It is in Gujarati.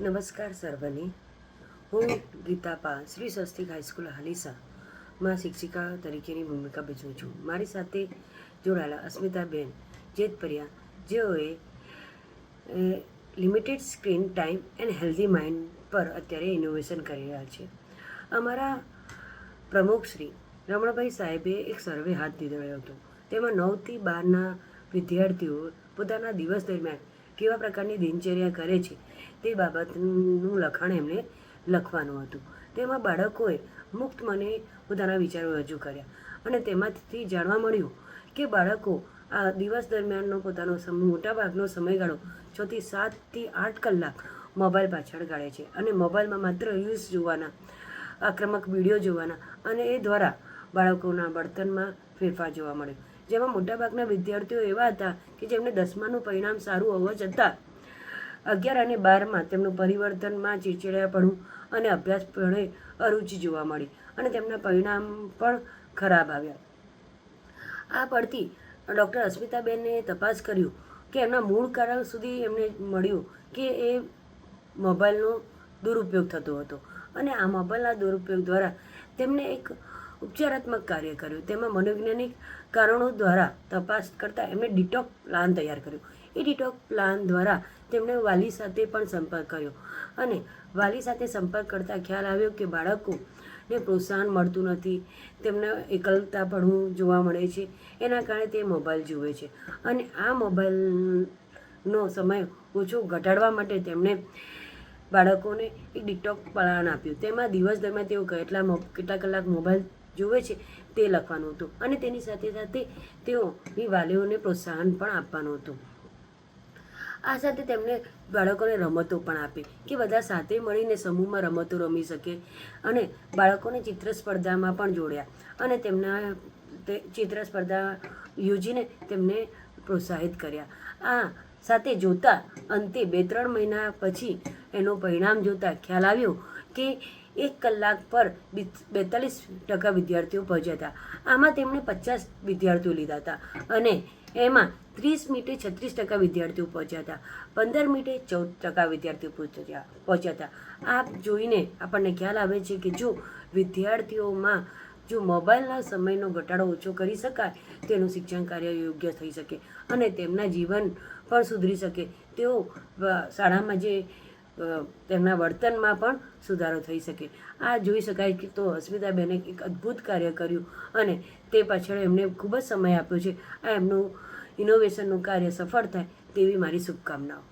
નમસ્કાર સર્વને. હું ગીતા પા શ્રી સ્વસ્તિક હાઈસ્કૂલ હાલીસામાં શિક્ષિકા તરીકેની ભૂમિકા ભજવું છું. મારી સાથે જોડાયેલા અસ્મિતાબેન જેતપરિયા, જેઓએ limited screen time and healthy mind પર અત્યારે ઇનોવેશન કરી રહ્યા છે. અમારા પ્રમુખ શ્રી રમણભાઈ સાહેબે એક સર્વે હાથ ધરેલો હતો. તેમાં 9થી 12ના વિદ્યાર્થીઓ પોતાના દિવસ દરમિયાન કેવા પ્રકારની દિનચર્યા કરે છે તે બાબતનું લખાણ એમણે લખવાનું હતું. તેમાં બાળકોએ મુક્ત મને પોતાના વિચારો રજૂ કર્યા અને તેમાંથી જાણવા મળ્યું કે બાળકો આ દિવસ દરમિયાનનો પોતાનો મોટાભાગનો સમયગાળો 6થી 7થી 8 કલાક મોબાઈલ પાછળ ગાળે છે અને મોબાઈલમાં માત્ર રીલ્સ જોવાના, આક્રમક વિડીયો જોવાના અને એ દ્વારા બાળકોના વર્તનમાં ફેરફાર જોવા મળ્યો. જેમાં મોટાભાગના વિદ્યાર્થીઓ એવા હતા કે જેમને 10માનું પરિણામ સારું હોવા છતાં 11 અને 12માં તેમનું પરિવર્તનમાં ચીડચીડિયાપણું અને અભ્યાસ પણ અરુચિ જોવા મળી અને તેમના પરિણામ પણ ખરાબ આવ્યા. આ પરથી ડૉક્ટર અસ્મિતાબેને તપાસ કર્યું કે એમના મૂળ કારણ સુધી એમને મળ્યું કે એ મોબાઈલનો દુરુપયોગ થતો હતો અને આ મોબાઈલના દુરુપયોગ દ્વારા તેમને એક ઉપચારાત્મક કાર્ય કર્યું. તેમાં મનોવૈજ્ઞાનિક કારણો દ્વારા તપાસ કરતાં એમણે ડિટોક પ્લાન તૈયાર કર્યો. એ ડિટોક પ્લાન દ્વારા તેમણે વાલી સાથે પણ સંપર્ક કર્યો અને વાલી સાથે સંપર્ક કરતાં ખ્યાલ આવ્યો કે બાળકોને પ્રોત્સાહન મળતું નથી, તેમને એકલતાપણું જોવા મળે છે. એના કારણે તે મોબાઈલ જુએ છે અને આ મોબાઈલનો સમય ઓછો ઘટાડવા માટે તેમણે બાળકોને એક ડિટોક પ્લાન આપ્યું. તેમાં દિવસ દરમિયાન તેઓ કેટલા કલાક મોબાઈલ જુએ છે તે લખવાનું હતું અને તેની સાથે સાથે તેઓની વાલીઓને પ્રોત્સાહન પણ આપવાનું હતું. આ સાથે તેમણે બાળકોને રમતો પણ આપી કે બધા સાથે મળીને સમૂહમાં રમતો રમી શકે અને બાળકોને ચિત્ર સ્પર્ધામાં પણ જોડ્યા અને તેમના ચિત્ર સ્પર્ધા યોજીને તેમને પ્રોત્સાહિત કર્યા. આ સાથે જોતા અંતે 2-3 મહિના પછી એનું પરિણામ જોતા ખ્યાલ આવ્યો કે 1 કલાક પર 42% વિદ્યાર્થીઓ પહોંચ્યા હતા. આમાં તેમણે 50 વિદ્યાર્થીઓ લીધા હતા અને એમાં 30 મિનિટે 36% વિદ્યાર્થીઓ પહોંચ્યા હતા, 15 મિનિટે 14% વિદ્યાર્થીઓ પહોંચ્યા હતા. આ જોઈને આપણને ખ્યાલ આવે છે કે જો વિદ્યાર્થીઓમાં જો મોબાઈલના સમયનો ઘટાડો ઓછો કરી શકાય તો એનું શિક્ષણ કાર્ય યોગ્ય થઈ શકે અને તેમના જીવન પણ સુધરી શકે. તેઓ શાળામાં જે તેમના વર્તનમાં પણ સુધારો થઈ શકે. આ જોઈ શકાય કે તો અસ્મિતાબેને એક અદ્ભુત કાર્ય કર્યું અને તે પાછળ એમને ખૂબ જ સમય આપ્યો છે. આ એમનું ઇનોવેશનનું કાર્ય સફળ થાય તેવી મારી શુભકામનાઓ.